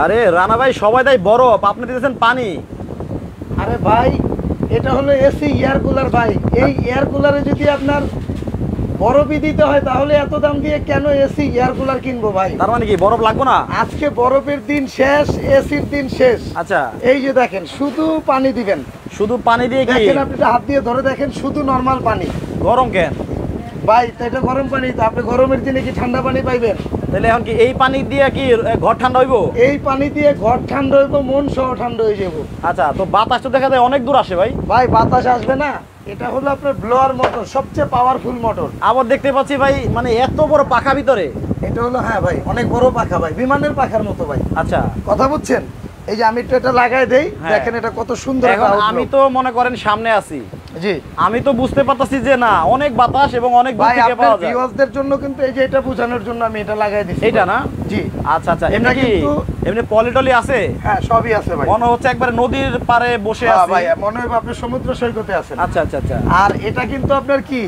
আরে রানা ভাই সবাই তাই বরফ, আপনি দিতেছেন পানি। আরে ভাই এটা হলো এসি এয়ার কুলার ভাই, এই এয়ার কুলারে যদি আপনার বরফই দিতে হয় তাহলে এত দাম দিয়ে কেন এসি এয়ার কুলার কিনবো ভাই? তার মানে কি বরফ লাগবে না? আজকে বরফের দিন শেষ, এসির দিন শেষ। আচ্ছা, এই যে দেখেন শুধু পানি দিবেন, শুধু পানি দিয়ে কি? দেখেন আপনি হাত দিয়ে ধরে দেখেন শুধু নরমাল পানি। গরম কেন ভাই এটা গরম পানি, তো আপনি গরমের দিনে কি ঠান্ডা পানি পাইবেন? তাহলে এখন কি এই পানি দিয়ে কি ঘর ঠান্ডা হইব? এই পানি দিয়ে ঘর ঠান্ডা হইব, মন সহ ঠান্ডা হয়ে যাবো। আচ্ছা, তো বাতাস তো দেখা যায় অনেক দূর আসে ভাই। ভাই বাতাস আসবে না, এটা হলো আপনার ব্লোয়ার মোটর, সবচেয়ে পাওয়ারফুল মোটর। আবার দেখতে পাচ্ছি ভাই মানে এত বড় পাখা ভিতরে। এটা হলো হ্যাঁ ভাই অনেক বড় পাখা ভাই, বিমানের পাখার মতো ভাই। আচ্ছা, কথা বুঝছেন? এই যে আমি একটু এটা লাগাই দেই, হ্যাঁ। দেখেন এটা কত সুন্দর। এখন আমি তো মনে করেন সামনে আছি, জি আমি তো বুঝতে পারতাছি যে না অনেক বাতাস এবং অনেক দূর ভাই থেকে আপনার পাওয়া যায়। ভিউয়ারদের জন্য কিন্তু এই যে এটা বোঝানোর জন্য আমি এটা লাগাই দিছি। এটা না? জি আচ্ছা আচ্ছা, এটা এমনি কি কিন্তু এমনি পলিটলি আছে? হ্যাঁ সবই আছে ভাই। মনে হচ্ছে একবারে নদীর পাড়ে বসে হ্যাঁ আছি। ভাই মনে হয় আপনি সমুদ্র সৈকতে আছেন। আচ্ছা আচ্ছা আচ্ছা। আর এটা কিন্তু আপনার কি,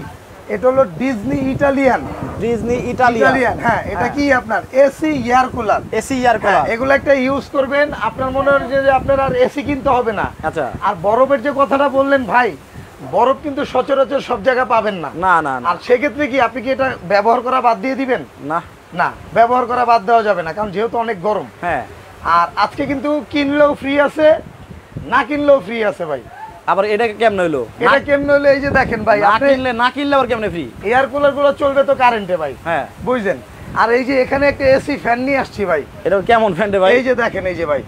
এটা হলো ডিজনি ইটালিয়ান। ডিজনি ইটালিয়ান, হ্যাঁ এটা কি আপনার AC air cooler. AC air cooler. এগুলো একটা ইউজ করবেন, আপনার মনে হয় যে আপনার আর এসি কিনতে হবে না। আচ্ছা। আর বরফের যে কথাটা বললেন ভাই, বরফ কিন্তু সচরাচর সব জায়গায় পাবেন না। না না না। আর সেক্ষেত্রে কি আপনি কি এটা ব্যবহার করা বাদ দিয়ে দিবেন? না না, ব্যবহার করা বাদ দেওয়া যাবে না, কারণ যেহেতু অনেক গরম। হ্যাঁ। আর আজকে কিন্তু কিনলেও ফ্রি আছে, না কিনলেও ফ্রি আছে ভাই। আবার এটা কেমন হইলো? এটা কেমন হলো? এই যে দেখেন ভাই, না আপনি কিনলে আবার কেমনে ফ্রি? এয়ার কুলার গুলো চলবে তো কারেন্টে ভাই। হ্যাঁ বুঝলেন? আর এই যে এখানে একটা এসি ফ্যান নিয়ে আসছি ভাই। এটা কেমন ফ্যান রে ভাই? এই যে দেখেন, এই যে ভাই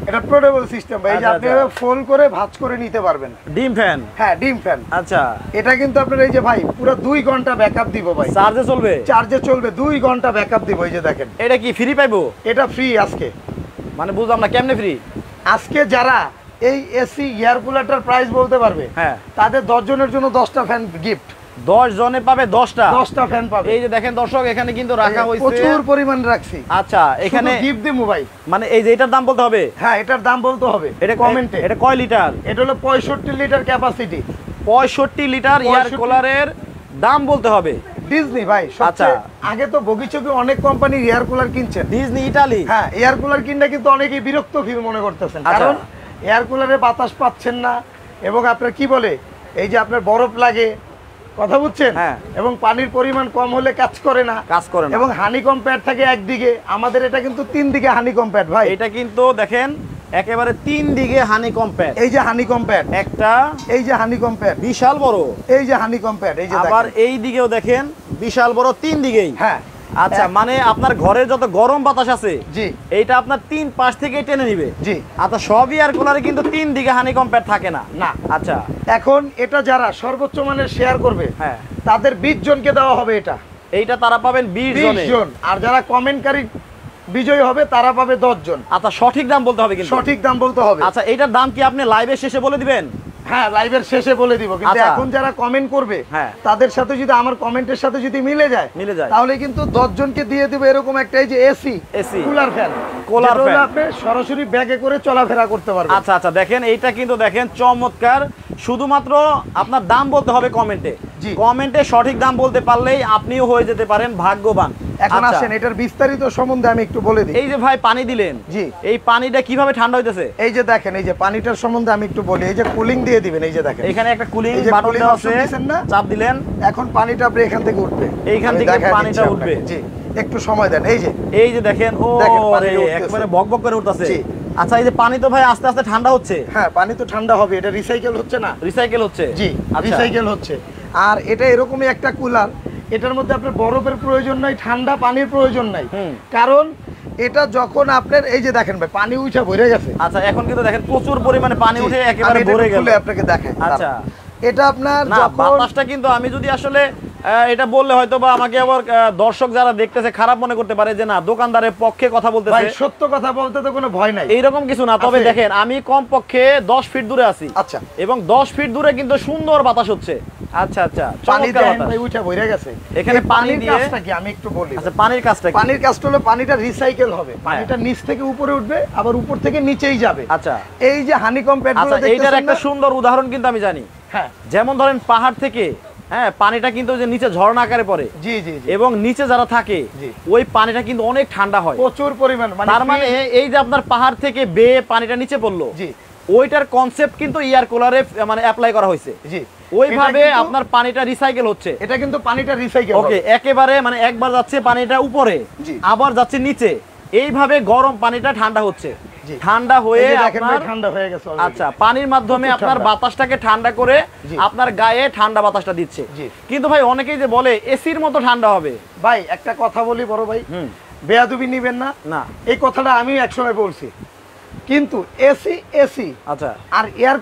এটা পোর্টেবল সিস্টেম ভাই, এই যে আচ্ছা, আপনি আচ্ছা। ফোল্ড করে ভাঁজ করে নিতে পারবেন। ডিম ফ্যান? হ্যাঁ ডিম ফ্যান। আচ্ছা। এটা কিন্তু আপনার এই যে ভাই পুরো 2 ঘন্টা ব্যাকআপ দিব ভাই। চার্জে চলবে? চার্জে চলবে, 2 ঘন্টা ব্যাকআপ দিব। এই যে দেখেন, এটা কি ফ্রি পাইবো? এটা ফ্রি আজকে। মানে বুঝলাম না কেমনে ফ্রি? আজকে যারা এই এসি এয়ার কুলারটার প্রাইস বলতে পারবে, হ্যাঁ, তাদের 10 জনের জন্য 10টা ফ্যান গিফট। 10 জনে পাবে 10টা? 10টা ফ্যান পাবে। এই যে দেখেন দর্শক, এখানে কিন্তু রাখা হয়েছে প্রচুর পরিমাণ রাখছি। আচ্ছা, এখানে গিফট দিমু ভাই। মানে এই যে এটার দাম বলতে হবে? হ্যাঁ এটার দাম বলতে হবে এটা কমেন্টে। এটা কয় লিটার? এটা হলো 65 লিটার ক্যাপাসিটি। 65 লিটার এয়ার কুলারের দাম বলতে হবে। ডিজনি ভাই আচ্ছা, আগে তো বগিচকে অনেক কোম্পানির এয়ার কুলার কিনছেন। Disney Italy? হ্যাঁ এয়ার কুলার কিনলে কিন্তু অনেকেই বিরক্ত ফিল মনে করতেছেন, আচ্ছা। কারণ এয়ার কুলারে বাতাস পাচ্ছেন না, এবং আপনার কি বলে এই যে আপনার বরফ লাগে, কথা বুঝছেন? হ্যাঁ। এবং পানির পরিমাণ কম হলে কাজ করে না। এবং হানিকম প্যাড থাকে একদিকে, আমাদের এটা কিন্তু 3 দিকে হানিকম প্যাড ভাই। এটা কিন্তু দেখেন একেবারে 3 দিকে হানিকম প্যাড। এই যে হানিকম প্যাড একটা, এই যে হানিকম প্যাড বিশাল বড়, এই যে হানিকম প্যাড, এই যে আবার এই দিকেও দেখেন বিশাল বড়, 3 দিকেই। হ্যাঁ আচ্ছা, মানে আপনার ঘরের যত গরম বাতাস আছে জি এইটা আপনার 3 পাশ থেকে টেনে নিবে। জি। আচ্ছা, সব এয়ার কুলারে কিন্তু 3 দিকে হানিকম প্যাড থাকে না। না। আচ্ছা, এখন এটা যারা সর্বোচ্চ মানের শেয়ার করবে, হ্যাঁ, তাদের 20 জনকে দেওয়া হবে এটা। এইটা তারা পাবেন 20 জন। আর যারা কমেন্টকারী বিজয়ী হবে তারা পাবে 10 জন। আচ্ছা, সঠিক দাম বলতে হবে কিন্তু। সঠিক দাম বলতে হবে। আচ্ছা, এইটার দাম কি আপনি লাইভের শেষে বলে দিবেন? হ্যাঁ লাইভের শেষে বলে দিব, কিন্তু আচ্ছা। এখন যারা কমেন্ট করবে, হ্যাঁ, তাদের সাথে যদি আমার কমেন্টের সাথে যদি মিলে যায় তাহলে কিন্তু 10 জনকে দিয়ে দেব এরকম একটা এই যে এসি কুলার ফ্যান। আপনি সরাসরি ব্যাগে করে চলাফেরা করতে পারবেন। আচ্ছা আচ্ছা, দেখেন এইটা কিন্তু দেখেন চমৎকার। শুধুমাত্র আপনার দাম বলতে হবে কমেন্টে। কমেন্টে সঠিক দাম বলতে পারলেই আপনিও হয়ে যেতে পারেন ভাগ্যবান। এখন আসেন এটার বিস্তারিত সম্বন্ধে আমি একটু বলে দিই। এই যে ভাই পানি দিলেন, জি, এই পানিটা কিভাবে ঠান্ডা হইতেছে? এই যে দেখেন, এই যে পানিটার সম্বন্ধে আমি একটু বলি। এই যে কুলিং দিয়ে দিবেন, এই যে দেখেন এখানে একটা কুলিং বাটন দেওয়া আছে, চাপ দিলেন, এখন পানিটা আপনি এখান থেকে উঠবে, এইখান থেকে পানিটা উঠবে। জি, একটু সময় দেন। এই যে দেখেন, ও একবারে বকবক করে উঠতেছে। আচ্ছা, এই যে পানি তো ভাই আস্তে আস্তে ঠান্ডা হচ্ছে। হ্যাঁ পানি তো ঠান্ডা হবে, এটা রিসাইকেল হচ্ছে না? রিসাইকেল হচ্ছে, জি রিসাইকেল হচ্ছে। আর এটা এরকমই একটা কুলার, এটার মধ্যে আপনার বরফের প্রয়োজন নাই, ঠান্ডা পানির প্রয়োজন নাই, কারণ এটা যখন আপনার এই যে দেখেন ভাই পানি উঠে ভরে গেছে। আচ্ছা, এখন কিন্তু দেখেন প্রচুর পরিমাণে পানি উঠে একেবারে ভরে গেল। আপনাকে দেখেন। আচ্ছা, এটা আপনার বাতাসটা কিন্তু আমি যদি আসলে এটা বললে হয়তো বা আমাকে আবার দর্শক যারা দেখতেছে খারাপ মনে করতে পারে যে না দোকানদারের পক্ষে কথা বলতেছে। ভাই সত্য কথা বলতে তো কোনো ভয় নাই, এইরকম কিছু না। তবে দেখেন আমি কম পক্ষে 10 ফিট দূরে আছি। আচ্ছা, এবং 10 ফিট দূরে কিন্তু সুন্দর বাতাস হচ্ছে। আচ্ছা আচ্ছা, চমৎকার বাতাস। ভাই উঠে ভরে গেছে। এখানে পানি দিয়ে কাজটা কি আমি একটু বলি। আচ্ছা, পানির কাজটা কি? পানির কাজটা হলো পানিটা রিসাইকেল হবে, পানিটা নিচ থেকে উপরে উঠবে, আবার উপর থেকে নিচেই যাবে। আচ্ছা, এই যে হানিকম প্যাডগুলো দেখতেছেন, এইটার একটা সুন্দর উদাহরণ কিন্তু আমি জানি। হ্যাঁ, যেমন ধরেন পাহাড় থেকে হ্যাঁ পানিটা কিন্তু যে নিচে ঝর্ণা আকারে পড়ে, জি জি জি, এবং নিচে যারা থাকে ওই পানিটা কিন্তু অনেক ঠান্ডা হয় প্রচুর পরিমাণ। তার মানে এই যে আপনার পাহাড় থেকে বেয়ে পানিটা নিচে পড়লো, জি, ওইটার কনসেপ্ট কিন্তু এয়ার কুলারে মানে অ্যাপ্লাই করা হয়েছে, জি, ওইভাবে আপনার পানিটা রিসাইকেল হচ্ছে। এটা কিন্তু পানিটা রিসাইকেল, ওকে, একেবারে মানে একবার যাচ্ছে পানিটা উপরে, আবার যাচ্ছে নিচে, এইভাবে গরম পানিটা ঠান্ডা হচ্ছে, ঠান্ডা হয়ে আপনার ঠান্ডা হয়ে গেছে। আচ্ছা, পানির মাধ্যমে আপনার বাতাসটাকে ঠান্ডা করে আপনার গায়ে ঠান্ডা বাতাসটা দিচ্ছে। কিন্তু ভাই অনেকেই যে বলে এসির মতো ঠান্ডা হবে, ভাই একটা কথা বলি বড় ভাই, বেয়াদবি নিবেন না, না এই কথাটা আমি একসময় বলছি, কিন্তু এসি এসি আচ্ছা আর এয়ার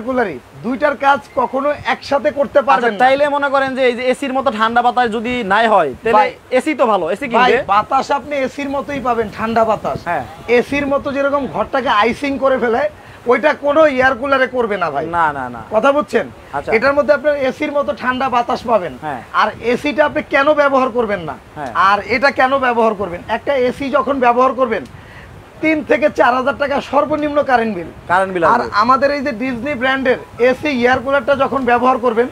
কুলারই দুইটার কাজ কখনো একসাথে করতে পারবেন না। তাইলে মনে করেন যে এই যে এসির মতো ঠান্ডা বাতাস যদি নাই হয় তাহলে এসি তো ভালো, এসি কি ভাই বাতাস আপনি এসির মতোই পাবেন, ঠান্ডা বাতাস। হ্যাঁ, এসির মতো যেরকম ঘরটাকে আইসিং করে ফেলে ওইটা কোনো এয়ার কুলারে করবে না ভাই, না না না, কথা বুঝছেন? এটার মধ্যে আপনার এসির মতো ঠান্ডা বাতাস পাবেন। আর এসিটা আপনি কেন ব্যবহার করবেন না, আর এটা কেন ব্যবহার করবেন? একটা এসি যখন ব্যবহার করবেন 3 থেকে 4,000 টাকা সর্বনিম্ন কারেন্ট বিল। আর আমাদের এই যে ডিজনি ব্র্যান্ডের এসি এয়ার কুলারটা যখন ব্যবহার করবেন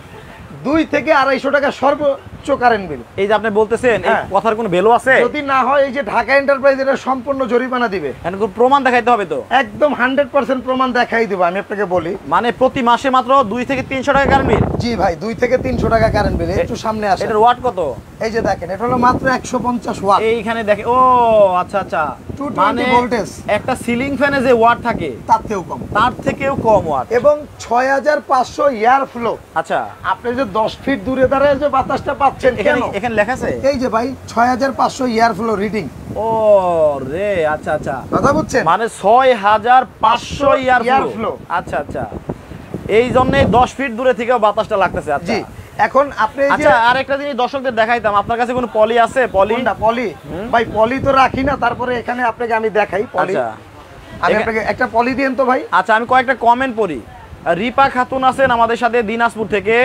2 থেকে 250 টাকা সর্বোচ্চ কারেন্ট বিল। এই যে আপনি বলতেছেন এই কথার কোনো ভ্যালু আছে? যদি না হয় এই যে ঢাকা এন্টারপ্রাইজ এটা সম্পূর্ণ জরিমানা দিবে। এখন প্রমাণ দেখাইতে হবে তো? একদম 100% প্রমাণ দেখাই দেব। আমি আপনাকে বলি, মানে প্রতি মাসে মাত্র 2 থেকে 300 টাকা কারেন্ট বিল? জি ভাই, 2 থেকে 300 টাকা কারেন্ট বিল। একটু সামনে আসেন। এটার ওয়াট কত? এই যে দেখেন, এটা হলো মাত্র 150 ওয়াট। এইখানে দেখেন, ও আচ্ছা আচ্ছা, 220 ভোল্টেজ। একটা সিলিং ফ্যানে যে ওয়াট থাকে তার থেকেও কম ওয়াট, এবং 6500 এয়ার ফ্লো। আচ্ছা, আপনি যে 10 ফিট দূরে দাঁড়ায় যে বাতাসটা পাচ্ছেন, এখানে লেখা আছে এই যে ভাই 6500 এয়ার ফ্লো রিডিং। ও রে, আচ্ছা আচ্ছা, কথা বুঝছেন? মানে 6500 এয়ার ফ্লো। আচ্ছা আচ্ছা, এই জন্য 10 ফিট দূরে থেকেও বাতাসটা লাগতেছে। আচ্ছা, এখন আপনি আচ্ছা আরেকটা জিনিস দর্শকদের দেখাইতাম, আপনার কাছে কোনো পলি আছে? পলি ভাই, পলি তো রাখি না, তারপরে এখানে আপনাকে আমি দেখাই পলি। আমি আপনাকে একটা পলি দেন তো ভাই। আচ্ছা, আমি কয়েকটা কমেন্ট পড়ি। রিপা খাতুন আছেন আমাদের সাথে দিনাজপুর থেকে।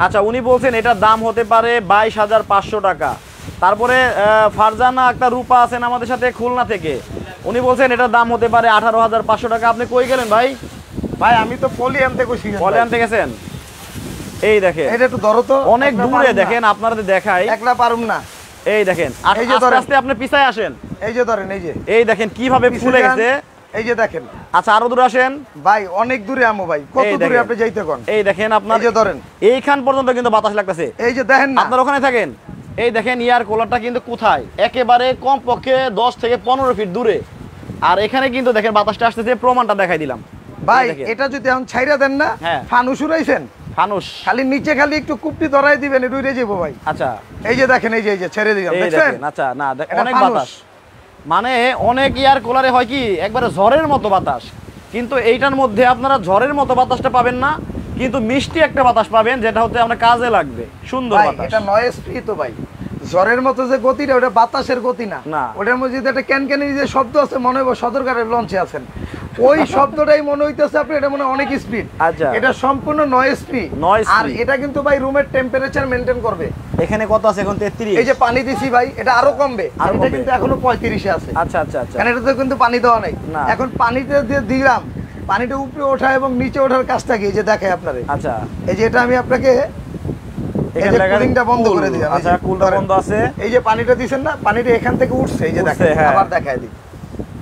আচ্ছা, উনি বলছেন এটার দাম হতে পারে 22,500 টাকা। তারপরে ফারজানা একটা রূপা আছেন আমাদের সাথে খুলনা থেকে, উনি বলছেন এটার দাম হতে পারে 18,500 টাকা। আপনি কই গেলেন ভাই? ভাই আমি তো পলি আনতে কইছি। পলি আনতে গেছেন? এই দেখেন, এটা একটু ধরো তো, অনেক দূরে দেখেন, আপনাদের দেখাই, একলা পারুম না। এই দেখেন, আস্তে আস্তে আপনি পিছায় আসেন। এই যে ধরেন, এই দেখেন কিভাবে ফুলে গেছে। এই যে দেখেন। আচ্ছা, আরো দূরে আসেন ভাই, অনেক দূরে আমো ভাই। কত দূরে আপনি যাইতে কোন? এই দেখেন আপনার, এই যে ধরেন, এইখান পর্যন্ত কিন্তু বাতাস লাগতেছে। এই যে দেখেন না, আপনার ওখানে থাকেন। এই দেখেন এয়ার কুলারটা কিন্তু কোথায়, একেবারে কমপক্ষে 10 থেকে 15 ফিট দূরে, আর এখানে কিন্তু দেখেন বাতাসটা আসতেছে। প্রমাণটা দেখাই দিলাম ভাই। এটা যদি এখন ছাইরা দেন না, ফানুস উড়াইছেন, ফানুস খালি নিচে খালি একটু কুপটি ধরাই দিবেন, এটা উড়ে যাবো ভাই। আচ্ছা, এই যে দেখেন, এই যে ছেড়ে দিলাম, দেখছেন? আচ্ছা, না অনেক বাতাস, মানে অনেক এয়ার কুলারে হয় কি একবারে ঝড়ের মতো বাতাস, কিন্তু এইটার মধ্যে আপনারা ঝড়ের মতো বাতাসটা পাবেন না, কিন্তু মিষ্টি একটা বাতাস পাবেন, যেটা হচ্ছে আপনার কাজে লাগবে, সুন্দর বাতাস। এটা নয়েজ ফ্রি তো ভাই। ঝড়ের মতো যে গতিটা, ওটা বাতাসের গতি না। ওটার মধ্যে একটা ক্যানক্যানি যে শব্দ আছে, মনে হয় সদরকারের লঞ্চে আছেন, ওই শব্দটাই মনে হইতেছে আপনি, এটা মনে অনেক স্পিড। আচ্ছা, এটা সম্পূর্ণ নয়েজ ফ্রি। আর এটা কিন্তু ভাই রুমের টেম্পারেচার মেইনটেইন করবে। এখানে কত আছে এখন? 33। এই যে পানি দিছি ভাই, এটা আরো কমবে, এটা কিন্তু এখনো 35 এ আছে। আচ্ছা আচ্ছা আচ্ছা, কারণ এটাতে কিন্তু পানি দেওয়া নাই। এখন পানিতে দিয়ে দিলাম, পানিটা উপরে ওঠা এবং নিচে ওঠার কাজটা কি, এই যে দেখাই আপনারে। আচ্ছা, এই যে এটা আমি আপনাকে কুলিংটা বন্ধ করে দিলাম। আচ্ছা, কুলটা বন্ধ আছে। এই যে পানিটা দিবেন না, পানিটা এখান থেকে উঠছে, এই যে দেখেন, আবার দেখাই দিই।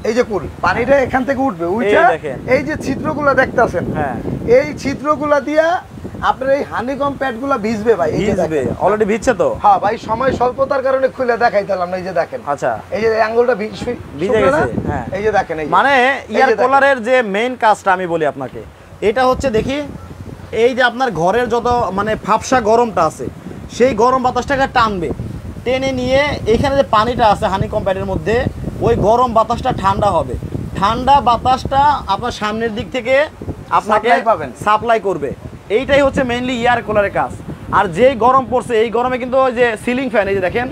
এই যে কুল, পানিটা এখান থেকে উঠবে, উঠে এই যে ছিদ্রগুলো দেখতেছেন, এই ছিদ্রগুলো দিয়া আপনার এই হানিকম প্যাডগুলো ভিজবে ভাই। এই যে ভিজবে, অলরেডি ভিজছে তো। হ্যাঁ ভাই, সময় স্বল্পতার কারণে খুলে দেখাইতাম না। এই যে দেখেন, আচ্ছা, এই যে অ্যাঙ্গেলটা ভিজে গেছে। হ্যাঁ, এই যে দেখেন, মানে এয়ার কুলারের যে মেইন কাজটা আমি বলি আপনাকে, এটা হচ্ছে দেখি, এই যে আপনার ঘরের যত মানে ফাপসা গরমটা আছে, সেই গরম বাতাসটাকে টানবে, টেনে নিয়ে এখানে যে পানিটা আছে হানিকম প্যাডের মধ্যে, ওই গরম বাতাসটা ঠান্ডা হবে। ঠান্ডা বাতাসটা আপনার সামনের দিক থেকে আপনাকে সাপ্লাই করবে। এইটাই হচ্ছে মেইনলি এয়ার কুলারের কাজ। আর যেই গরম পড়ছে, এই গরমে কিন্তু ওই যে সিলিং ফ্যান, এই যে দেখেন,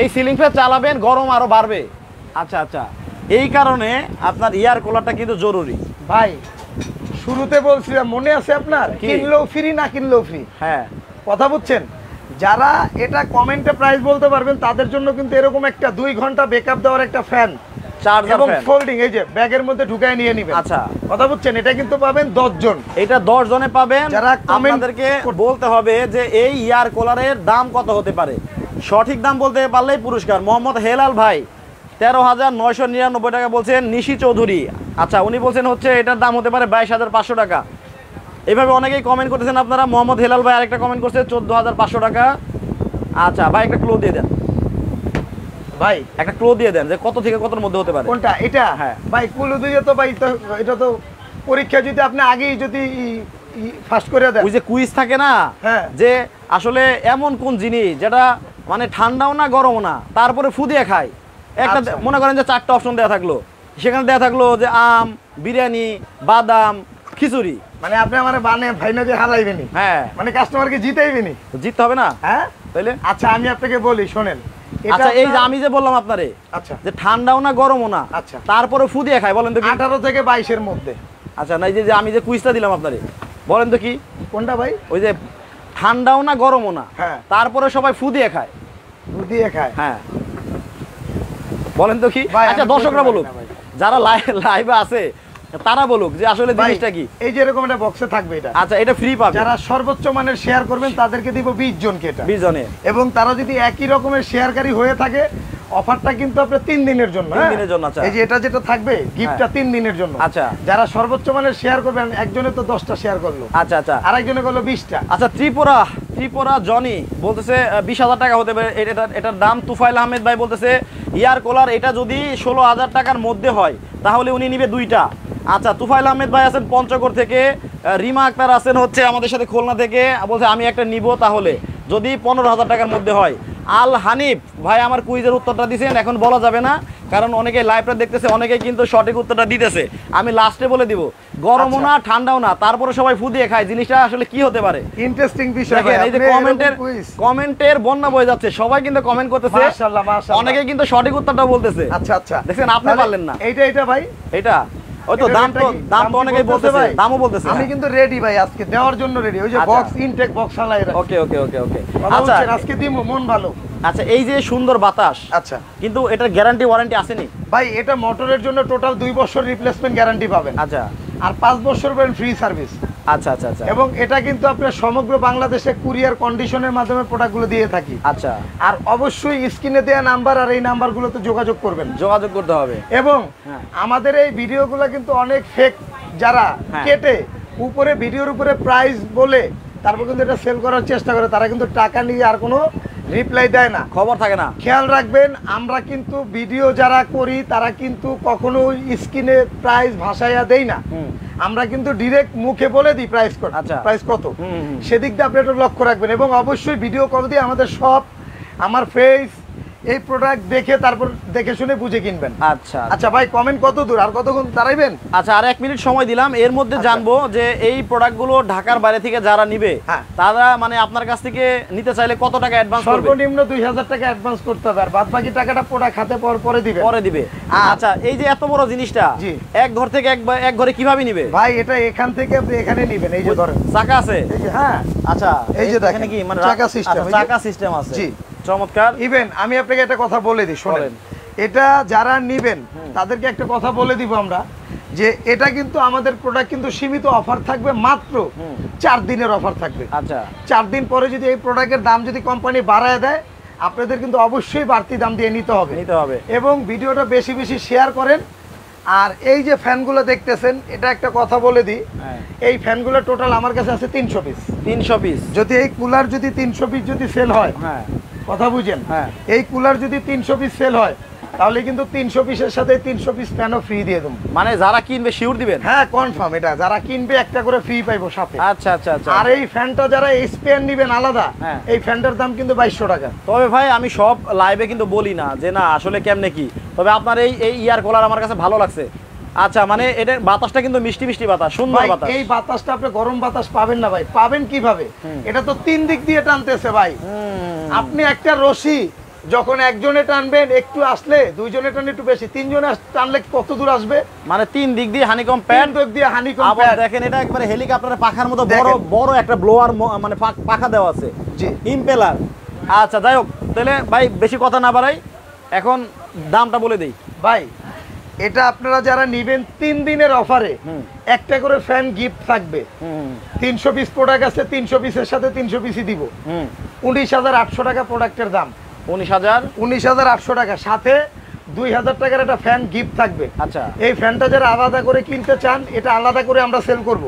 এই সিলিং ফ্যান চালাবেন, গরম আরো বাড়বে। আচ্ছা আচ্ছা, এই কারণে আপনার এয়ার কুলারটা কিন্তু জরুরি ভাই। শুরুতে বলছিলাম, মনে আছে আপনার, কিনলেও ফ্রি না কিনলেও ফ্রি। হ্যাঁ, কথা বুঝছেন? যারা এটা কমেন্টে প্রাইস বলতে পারবেন, তাদের জন্য কিন্তু এরকম একটা 2 ঘন্টা ব্যাকআপ দেওয়ার একটা ফ্যান চার্জার এবং ফ্যান ফোল্ডিং, এই যে ব্যাগের মধ্যে ঢুকায় নিয়ে নেবেন। আচ্ছা, কথা বুঝছেন? এটা কিন্তু পাবেন 10 জন। এটা 10 জনে পাবেন। যারা আপনাদেরকে বলতে হবে যে এই এয়ার কুলারের দাম কত হতে পারে, সঠিক দাম বলতে পারলেই পুরস্কার। মোহাম্মদ হেলাল ভাই 13,999 টাকা বলছেন। নিশি চৌধুরী, আচ্ছা উনি বলছেন হচ্ছে এটার দাম হতে পারে 22,500 টাকা। এইভাবে অনেকেই কমেন্ট করতেছেন আপনারা। মোহাম্মদ হেলাল ভাই আরেকটা কমেন্ট করছে 14,500 টাকা। আচ্ছা ভাই একটা ক্লো দিয়ে দেন, ভাই একটা ক্লো দিয়ে দেন যে কত থেকে কতর মধ্যে হতে পারে। কোনটা? এটা? হ্যাঁ ভাই ক্লু দিয়ে তো ভাই, তো এটা তো পরীক্ষা যদি আপনি আগেই যদি ফার্স্ট করে দেন, ওই যে কুইজ থাকে না, হ্যাঁ, যে আসলে এমন কোন জিনিস যেটা মানে ঠান্ডাও না গরমও না তারপরে ফু দিয়ে খায়, একটা আচ্ছা। মনে করেন যে 4টা অপশন দেওয়া থাকলো, সেখানে দেওয়া থাকলো যে আম, বিরিয়ানি, বাদাম, খিচুড়ি। মানে আপনি আমার বানে ভাই না যে হারাইবেনি, হ্যাঁ মানে কাস্টমারকে জিতাইবেনি, জিততে হবে না, হ্যাঁ তাইলে। আচ্ছা আমি আপনাকে বলি শোনেন, আচ্ছা এই যে আমি যে বললাম আপনারে, আচ্ছা যে ঠান্ডাও না গরমও না, আচ্ছা, তারপরে ফু দিয়ে খায়, বলেন তো কি? 18 থেকে 22 এর মধ্যে। আচ্ছা না, এই যে আমি যে কুইজটা দিলাম আপনারে, বলেন তো কি কোনটা ভাই? ওই যে ঠান্ডাও না গরমও না, হ্যাঁ, তারপরে সবাই ফু দিয়ে খায়। ফু দিয়ে খায়, হ্যাঁ বলেন তো কি? আচ্ছা দর্শকরা বলুক, যারা লাইভে আছে তারা বলুক যে আসলে জিনিসটা কি। এই যে এরকম একটা বক্সে থাকবে এটা। আচ্ছা এটা ফ্রি পাবে। যারা সর্বোচ্চ মানের শেয়ার করবেন তাদেরকে দিব 20 জনকে এটা। 20 জনে। এবং তারা যদি একই রকমের শেয়ারকারী হয়ে থাকে, অফারটা কিন্তু আপনার 3 দিনের জন্য। 3 দিনের জন্য। আচ্ছা এই যে এটা যেটা থাকবে গিফটটা 3 দিনের জন্য। আচ্ছা যারা সর্বোচ্চ মানের শেয়ার করবেন, একজনে তো 10টা শেয়ার করলো, আচ্ছা আচ্ছা, আরেকজনে করলো 20টা। আচ্ছা ত্রিপুরা জনি বলতেছে 20,000 টাকা হতে পারে এটার দাম। তুফাইল আহমেদ ভাই বলতেছে ইয়ার কুলার এটা যদি 16,000 টাকার মধ্যে হয় তাহলে উনি নিবে 2টা। আচ্ছা তুফাইল আহমেদ ভাই আছেন পঞ্চগড় থেকে, রিমা আক্তার আছেন হচ্ছে আমাদের সাথে খুলনা থেকে, বলছে আমি একটা নিব তাহলে যদি 15,000 টাকার মধ্যে হয়। আল হানিফ ভাই আমার কুইজের উত্তরটা দিয়েছেন, এখন বলা যাবে না কারণ অনেকে লাইভটা দেখতেছে, অনেকে কিন্তু সঠিক উত্তরটা দিতেছে। আমি লাস্টে বলে দিব, গরমও না ঠান্ডাও না তারপরে সবাই ফু দিয়ে খায়, জিনিসটা আসলে কি হতে পারে? ইন্টারেস্টিং বিষয়। দেখেন এই যে কমেন্টের বন্যা বয়ে যাচ্ছে, সবাই কিন্তু কমেন্ট করতেছে, মাশাআল্লাহ মাশাআল্লাহ, অনেকে কিন্তু সঠিক উত্তরটা বলতেছে। আচ্ছা আচ্ছা, দেখেন আপনি পারলেন না। এটা ভাই, এটা ওই তো দাম তো অনেকেই বলতেছে, দামও বলতেছে। আমি কিন্তু রেডি ভাই, আজকে দেওয়ার জন্য রেডি। ওই যে বক্স ইনটেক বক্স হালাই রাখি। ওকে ওকে ওকে ওকে, আচ্ছা আজকে দিমু, মন ভালো। আচ্ছা এই যে সুন্দর বাতাস, আচ্ছা কিন্তু এটার গ্যারান্টি ওয়ারেন্টি আসেনি ভাই? এটা মোটরের জন্য টোটাল 2 বছর রিপ্লেসমেন্ট গ্যারান্টি পাবেন। আচ্ছা, আর 5 বছর পাবেন ফ্রি সার্ভিস। আচ্ছা আচ্ছা আচ্ছা, এবং এটা কিন্তু আপনার সমগ্র বাংলাদেশে কুরিয়ার কন্ডিশনের মাধ্যমে প্রোডাক্টগুলো দিয়ে থাকি। আচ্ছা, আর অবশ্যই স্ক্রিনে দেওয়া নাম্বার আর এই নাম্বারগুলোতে যোগাযোগ করবেন, যোগাযোগ করতে হবে। এবং আমাদের এই ভিডিওগুলো কিন্তু অনেক ফেক যারা কেটে উপরে ভিডিওর উপরে প্রাইস বলে তারপর কিন্তু এটা সেল করার চেষ্টা করে, তারা কিন্তু টাকা নিয়ে আর কোনো রিপ্লাই দেয় না, খবর থাকে না। খেয়াল রাখবেন, আমরা কিন্তু ভিডিও যারা করি তারা কিন্তু কখনো স্ক্রিনে প্রাইস ভাষাইয়া দেই না, আমরা কিন্তু ডিরেক্ট মুখে বলে দিই প্রাইস কত। আচ্ছা প্রাইস কত, সেদিক দিয়ে আপনি একটু লক্ষ্য রাখবেন। এবং অবশ্যই ভিডিও কল দিয়ে আমাদের সব আমার ফেস এই প্রোডাক্ট দেখে তারপর দেখে শুনে বুঝে কিনবেন। আচ্ছা আচ্ছা ভাই কমেন্ট কত দূর, আর কতক্ষণ দাঁড়াইবেন? আচ্ছা আর 1 মিনিট সময় দিলাম, এর মধ্যে জানবো যে এই প্রোডাক্টগুলো ঢাকার বাইরে থেকে যারা নিবে তারা মানে আপনার কাছ থেকে নিতে চাইলে কত টাকা অ্যাডভান্স করবে? সর্বনিম্ন 2,000 টাকা অ্যাডভান্স করতে হবে, আর বাদ বাকি টাকাটা প্রোডাক্ট হাতে পরে দিবে। আচ্ছা এই যে এত বড় জিনিসটা এক ঘর থেকে এক ঘরে কিভাবে নিবে ভাই? এটা এখান থেকে আপনি এখানে নেবেন, এই যে ধরেন চাকা আছে, এই যে, হ্যাঁ আচ্ছা এই যে দেখেন কি মানে চাকা সিস্টেম আছে। জি চমৎকার। ইভেন আমি আপনাকে একটা কথা বলে দিই, শোনেন, এটা যারা নিবেন তাদেরকে একটা কথা বলে দিব আমরা, যে এটা কিন্তু আমাদের প্রোডাক্ট কিন্তু সীমিত অফার থাকবে, মাত্র 4 দিনের অফার থাকবে। আচ্ছা 4 দিন পরে যদি এই প্রোডাক্টের দাম যদি কোম্পানি বাড়ায় দেয়, আপনাদের কিন্তু অবশ্যই বাড়তি দাম দিয়ে নিতে হবে। এবং ভিডিওটা বেশি বেশি শেয়ার করেন। আর এই যে ফ্যানগুলো দেখতেছেন, এটা একটা কথা বলে দিই, এই ফ্যানগুলো টোটাল আমার কাছে আছে 300 পিস। 300 পিস যদি এই কুলার যদি 300 পিস যদি সেল হয়, কথা বুঝেন, এই কুলার যদি 300 পিস সেল হয় তাহলে কিন্তু 300 পিসের সাথে 300 পিস ফ্যানও ফ্রি দিয়ে দেব। মানে যারা কিনবে শিওর দিবেন? হ্যাঁ কনফার্ম, এটা যারা কিনবে একটা করে ফ্রি পাইবো সাথে। আচ্ছা আচ্ছা আচ্ছা। আর এই ফ্যানটা যারা স্পেয়ার নেবেন আলাদা, এই ফ্যানটার দাম কিন্তু 2200 টাকা। তবে ভাই আমি সব লাইভে কিন্তু বলি না যে না আসলে কেমনে কি, তবে আপনার এই ইয়ার কুলার আমার কাছে ভালো লাগছে। আচ্ছা মানে এটার বাতাসটা কিন্তু মিষ্টি মিষ্টি বাতাস, সুন্দর বাতাস। এই বাতাসটা আপনি গরম বাতাস পাবেন না ভাই, পাবেন কিভাবে? এটা তো 3 দিক দিয়ে টানতেছে ভাই। আপনি একটা রশি যখন একজনে টানবেন একটু আসলে, দুইজনে টানলে একটু বেশি, 3 জনে টানলে কত দূর আসবে? মানে 3 দিক দিয়ে হানিকম প্যাড, 3 দিক দিয়ে হানিকম আবার দেখেন এটা একবারে হেলিকপ্টারের পাখার মতো বড় বড় একটা ব্লোয়ার মানে পাখা দেওয়া আছে, জি ইম্পেলার। আচ্ছা যাই হোক, তাহলে ভাই বেশি কথা না বাড়াই, এখন দামটা বলে দেই। ভাই এটা আপনারা যারা নেবেন 3 দিনের অফারে একটা করে ফ্যান গিফট থাকবে। 300 পিস প্রোডাক্ট আছে, 300 পিসের সাথে 300 পিসই দিব। 19,800 টাকা প্রোডাক্টের দাম। 19,800 টাকা, সাথে 2,000 টাকার একটা ফ্যান গিফট থাকবে। আচ্ছা, এই ফ্যানটা যারা আলাদা করে কিনতে চান, এটা আলাদা করে আমরা সেল করব।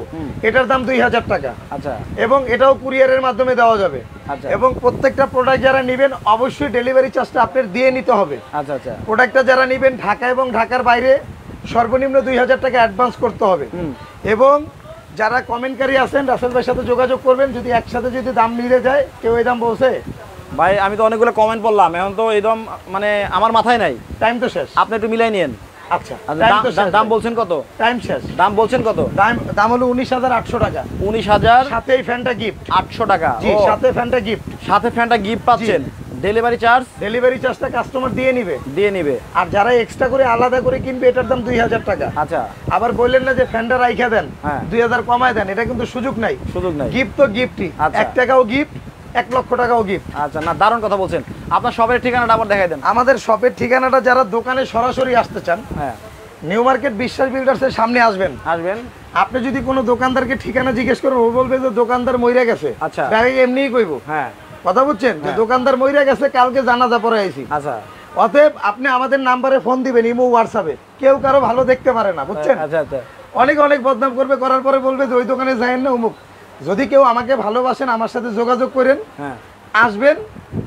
এটার দাম 2,000 টাকা। আচ্ছা, এবং এটাও কুরিয়ারের মাধ্যমে দেওয়া যাবে। আচ্ছা, এবং প্রত্যেকটা প্রোডাক্ট যারা নেবেন অবশ্যই ডেলিভারি চার্জটা আপনার দিয়ে নিতে হবে। আচ্ছা আচ্ছা, প্রোডাক্টটা যারা নেবেন ঢাকা এবং ঢাকার বাইরে সর্বনিম্ন 2,000 টাকা অ্যাডভান্স করতে হবে। এবং যারা কমেন্টকারী আছেন রাসেল ভাইয়ের সাথে যোগাযোগ করবেন, যদি একসাথে যদি দাম মিলে যায়, কেউ এই দাম বলছে ভাই আমি তো অনেকগুলো কমেন্ট পড়লাম, এখন তো এই দাম মানে আমার মাথায় নাই, টাইম তো শেষ, আপনি একটু মিলাই নিয়েন। আচ্ছা, দাম বলছেন কত? টাইম শেষ। দাম বলছেন কত? দাম হলো 19,800 টাকা। 19,000, সাথে এই ফ্যানটা গিফট 800 টাকা। জি, সাথে ফ্যানটা গিফট, সাথে ফ্যানটা গিফট পাচ্ছেন। ডেলিভারি চার্জটা কাস্টমার দিয়ে নিবে। আর যারা এক্সট্রা করে আলাদা করে কিনবে এটার দাম 2,000 টাকা। আচ্ছা, আবার বললেন না যে ফ্যানটা রাইখা দেন, 2,000 কমায় দেন, এটা কিন্তু সুযোগ নাই। গিফট তো গিফটই, 1 টাকাও গিফট, 1 লক্ষ টাকাও গিফট। আচ্ছা, না দারুণ কথা বলছেন। আপনার শপের ঠিকানাটা আবার দেখাই দেন। আমাদের শপের ঠিকানাটা, যারা দোকানে সরাসরি আসতে চান, নিউ মার্কেট বিশ্বাস বিল্ডার্সের সামনে আসবেন। আপনি যদি কোনো দোকানদারকে ঠিকানা জিজ্ঞেস করেন, ও বলবে যে দোকানদার মইরা গেছে। আচ্ছা, ডাইরেক্ট এমনিই কইব। কথা বুঝছেন, যে দোকানদার মইরা গেছে, কালকে জানাজা পড়ে আইছি। আচ্ছা, অতএব আপনি আমাদের নাম্বারে ফোন দিবেন, ইমো হোয়াটসঅ্যাপে। কেউ কারো ভালো দেখতে পারে না, বুঝছেন। আচ্ছা আচ্ছা, অনেক বদনাম করবে, করার পরে বলবে যে ওই দোকানে যায়েন না অমুক। যদি কেউ আমাকে ভালোবাসেন, আমার সাথে যোগাযোগ করেন, আসবেন,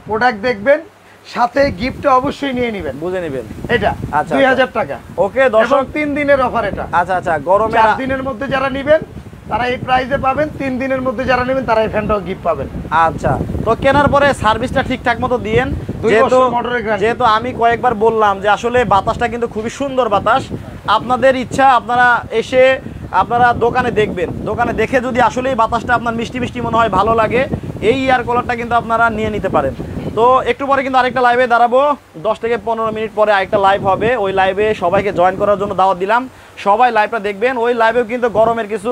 প্রোডাক্ট দেখবেন, সাথে গিফটটা অবশ্যই নিয়ে নেবেন, বুঝে নেবেন। এটা 2,000 টাকা। ওকে দর্শক, 3 দিনের অফার এটা। আচ্ছা আচ্ছা, গরমে 4 দিনের মধ্যে যারা নেবেন তারা এই প্রাইসে পাবেন, 3 দিনের মধ্যে যারা নেবেন তারা এই ফ্যানটাও গিফট পাবেন। আচ্ছা, তো কেনার পরে সার্ভিসটা ঠিকঠাক মতো দিয়েন, যেহেতু আমি কয়েকবার বললাম যে আসলে বাতাসটা কিন্তু খুবই সুন্দর বাতাস। আপনাদের ইচ্ছা, আপনারা এসে আপনারা দোকানে দেখবেন, দোকানে দেখে যদি আসলে এই বাতাসটা আপনার মিষ্টি মিষ্টি মনে হয়, ভালো লাগে, এই এয়ার কুলারটা কিন্তু আপনারা নিয়ে নিতে পারেন। তো একটু পরে কিন্তু আরেকটা লাইভে দাঁড়াবো, 10 থেকে 15 মিনিট পরে আরেকটা লাইভ হবে। ওই লাইভে সবাইকে জয়েন করার জন্য দাওয়াত দিলাম, সবাই লাইভটা দেখবেন। ওই লাইভেও কিন্তু গরমের কিছু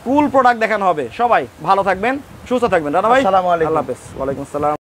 কুল প্রোডাক্ট দেখানো হবে। সবাই ভালো থাকবেন, সুস্থ থাকবেন। রানা ভাই, আল্লাহ হাফেজ। ওয়ালাইকুম আসসালাম।